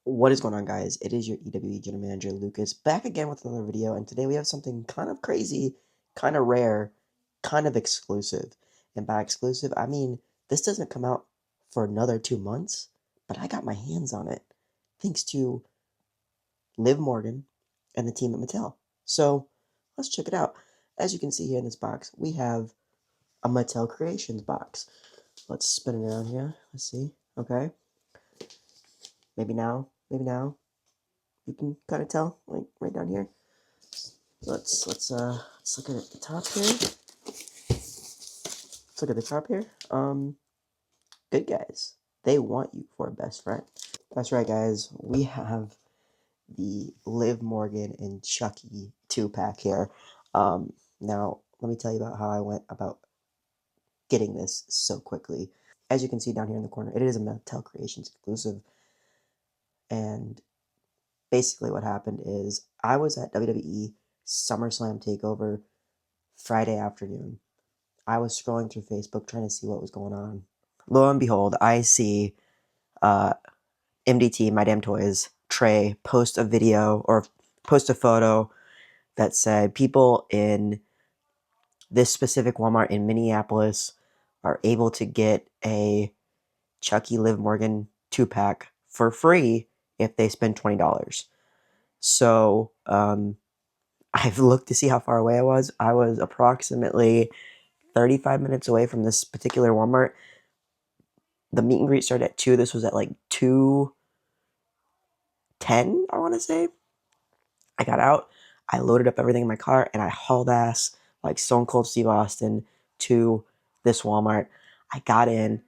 What is going on, guys? It is your EWE General Manager Lucas back again with another video, and today we have something kind of crazy, kind of rare, kind of exclusive. And by exclusive, I mean this doesn't come out for another 2 months, but I got my hands on it thanks to Liv Morgan and the team at Mattel. So let's check it out. As you can see here in this box, we have a Mattel Creations box. Let's spin it around here. Let's see. Okay. Maybe now. Maybe now. You can kind of tell, like right down here. Let's look at the top here. Let's look at the top here. Good guys. They want you for a best friend. That's right, guys. We have the Liv Morgan and Chucky 2-pack here. Now let me tell you about how I went about getting this so quickly. As you can see down here in the corner, it is a Mattel Creations exclusive, and basically what happened is I was at WWE SummerSlam Takeover Friday afternoon. I was scrolling through Facebook trying to see what was going on. Lo and behold, I see MDT, My Damn Toys, Trey post a video or post a photo that said people in this specific Walmart in Minneapolis are able to get a Chucky Liv Morgan 2-pack for free if they spend $20. So I've looked to see how far away I was. I was approximately 35 minutes away from this particular Walmart. The meet and greet started at 2. This was at like 2:10, I want to say. I got out, I loaded up everything in my car, and I hauled ass like Stone Cold Steve Austin to this Walmart. I got in,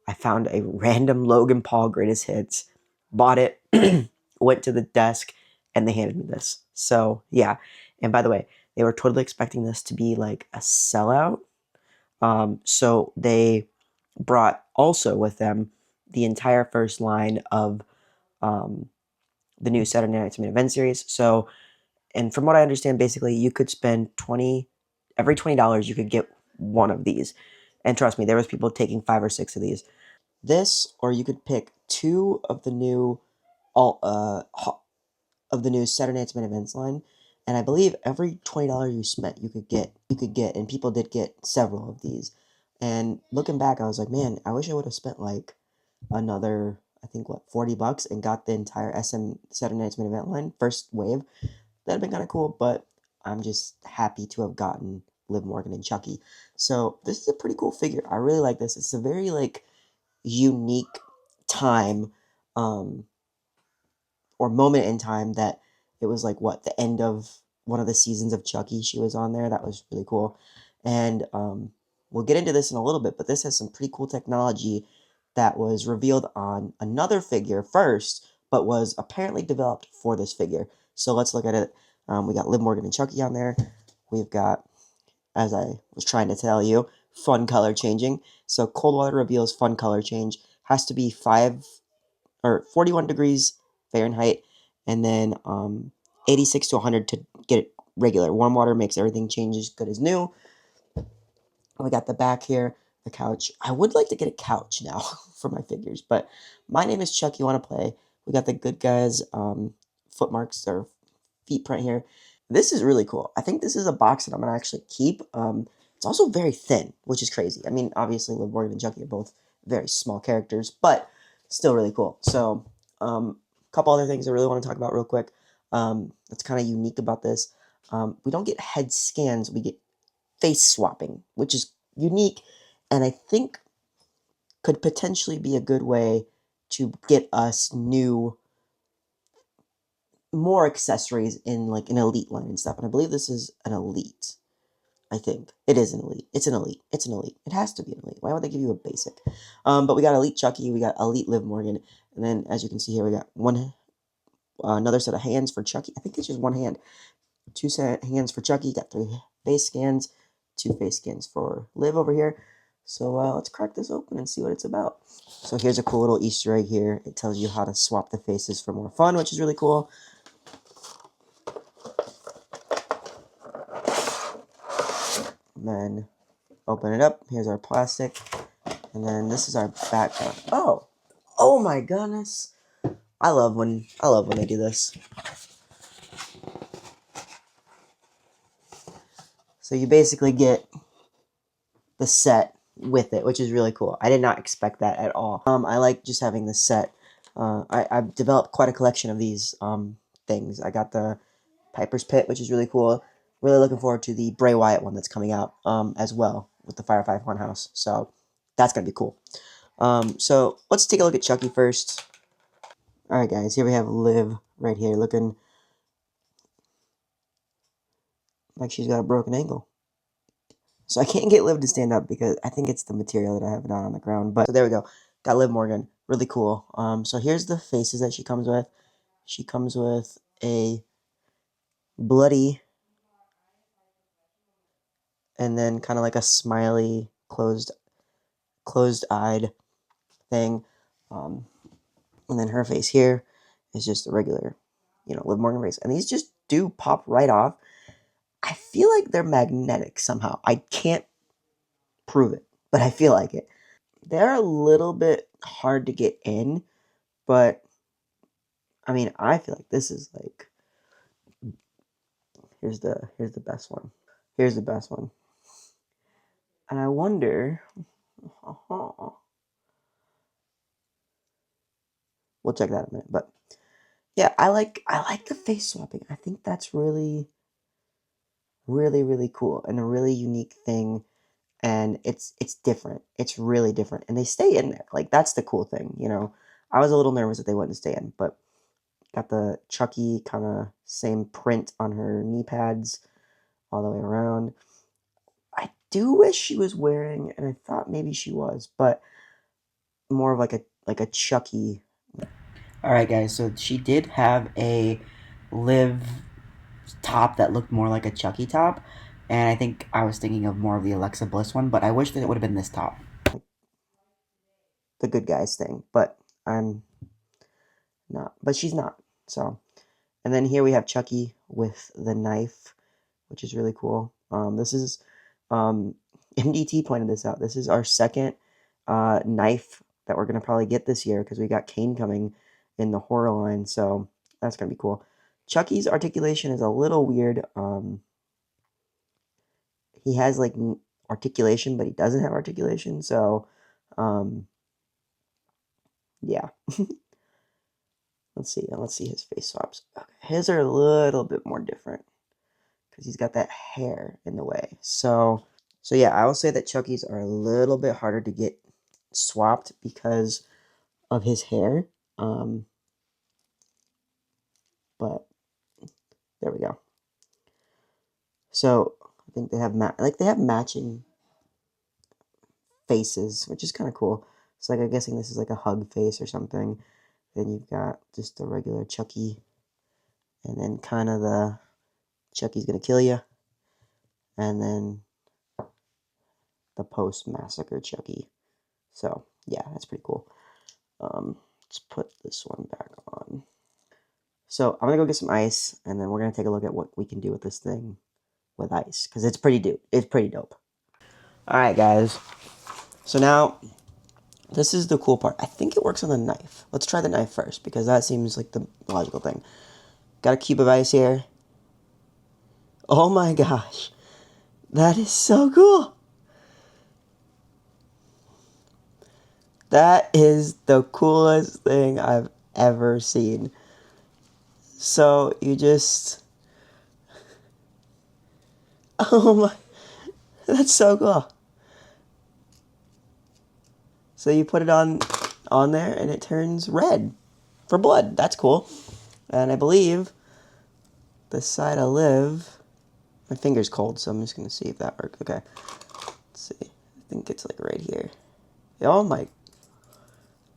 I found a random Logan Paul greatest hits, bought it, went to the desk, and they handed me this. So yeah, and by the way, they were totally expecting this to be like a sellout. So they brought also with them the entire first line of the new Saturday Night's Main Event series. So, and from what I understand, basically you could spend every $20 you could get one of these. And trust me, there was people taking 5 or 6 of these. This, or you could pick 2 of the new Saturday Night's Main Events line. And I believe every $20 you spent, you could get, and people did get several of these. And looking back, I was like, man, I wish I would have spent like another, I think, what, $40 and got the entire Saturday Night's Main Event line, first wave. That'd been kind of cool, but I'm just happy to have gotten Liv Morgan and Chucky. So this is a pretty cool figure. I really like this. It's a very like unique time, or moment in time that it was like what, the end of one of the seasons of Chucky. She was on there. That was really cool. And we'll get into this in a little bit, but this has some pretty cool technology that was revealed on another figure first, but was apparently developed for this figure. So let's look at it. We got Liv Morgan and Chucky on there. We've got, as I was trying to tell you, fun color changing. So cold water reveals fun color change. Has to be 41 degrees Fahrenheit, and then 86 to 100 to get it regular. Warm water makes everything change as good as new. We got the back here, the couch. I would like to get a couch now for my figures, but my name is Chuck. You want to play? We got the good guys foot marks or feet print here. This is really cool. I think this is a box that I'm gonna actually keep. It's also very thin, which is crazy. I mean, obviously, Liv Morgan and Chucky are both very small characters, but still really cool. So, a couple other things I really want to talk about real quick. That's kind of unique about this. We don't get head scans; we get face swapping, which is unique, and I think could potentially be a good way to get us more accessories in like an elite line and stuff. And I believe this is an elite. I think it is an elite. It's an elite. It's an elite. It has to be an elite. Why would they give you a basic? But we got elite Chucky. We got elite Liv Morgan, and then as you can see here, we got another set of hands for Chucky. I think it's just one hand. 2 set hands for Chucky. Got 3 face scans. 2 face scans for Liv over here. So let's crack this open and see what it's about. So here's a cool little Easter egg here. It tells you how to swap the faces for more fun, which is really cool. And then open it up. Here's our plastic. And then this is our background. Oh my goodness. I love when they do this. So you basically get the set with it, which is really cool. I did not expect that at all. I like just having the set. I've developed quite a collection of these things. I got the Piper's Pit, which is really cool. Really looking forward to the Bray Wyatt one that's coming out as well with the Firefly Funhouse. So that's gonna be cool. So let's take a look at Chucky first. All right, guys. Here we have Liv right here, looking like she's got a broken ankle. So I can't get Liv to stand up because I think it's the material that I have down on the ground. But so there we go. Got Liv Morgan. Really cool. So here's the faces that she comes with. She comes with a bloody and then kind of like a smiley, closed-eyed thing. And then her face here is just a regular, Liv Morgan face. And these just do pop right off. I feel like they're magnetic somehow. I can't prove it, but I feel like it. They're a little bit hard to get in, but I mean, I feel like this is like here's the best one. Here's the best one. And I wonder we'll check that in a minute, but yeah, I like the face swapping. I think that's really really really cool and a really unique thing, and it's different. It's really different, and they stay in there. Like that's the cool thing. I was a little nervous that they wouldn't stay in, but got the Chucky kind of same print on her knee pads all the way around. I do wish she was wearing, and I thought maybe she was, but more of like a Chucky. All right, guys. So she did have a Liv top that looked more like a Chucky top, and I think I was thinking of more of the Alexa Bliss one, but I wish that it would have been this top, like the good guys thing. But I'm not. But she's not. So, and then here we have Chucky with the knife, which is really cool. This is MDT pointed this out. This is our second knife that we're gonna probably get this year because we got Kane coming in the horror line, so that's gonna be cool. Chucky's articulation is a little weird. He has like articulation, but he doesn't have articulation, so yeah. Let's see his face swaps. Okay. His are a little bit more different because he's got that hair in the way. So yeah, I will say that Chucky's are a little bit harder to get swapped because of his hair. But there we go. So I think they have they have matching faces, which is kind of cool. So like I'm guessing this is like a hug face or something. Then you've got just the regular Chucky, and then kind of the Chucky's gonna kill you, and then the post massacre Chucky. So yeah, that's pretty cool. Let's put this one back on. So I'm gonna go get some ice, and then we're gonna take a look at what we can do with this thing with ice, because it's pretty dope. All right, guys. So now this is the cool part. I think it works on the knife. Let's try the knife first because that seems like the logical thing. Got a cube of ice here. Oh my gosh, that is so cool. That is the coolest thing I've ever seen. So you just, oh my, that's so cool. So you put it on there and it turns red for blood. That's cool. And I believe the side I live, my finger's cold, so I'm just gonna see if that works. Okay, let's see. I think it's like right here. Oh my,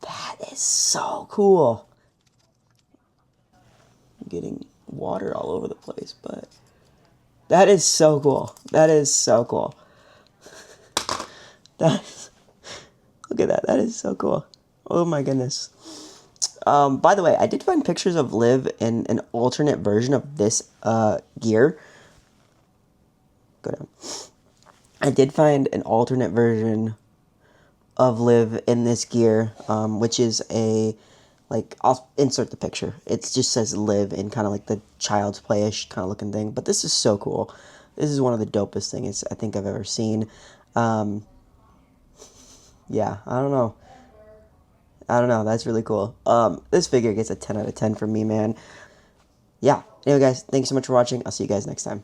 that is so cool. I'm getting water all over the place, but that is so cool. That is so cool. That's, look at that. That is so cool. Oh my goodness. By the way, I did find pictures of Liv in an alternate version of this gear. Go down. I did find an alternate version of Liv in this gear, which is a Like, I'll insert the picture. It just says live in kind of like the child's playish kind of looking thing. But this is so cool. This is one of the dopest things I think I've ever seen. Um, yeah, I don't know. I don't know. That's really cool. This figure gets a 10 out of 10 from me, man. Yeah. Anyway, guys, thanks so much for watching. I'll see you guys next time.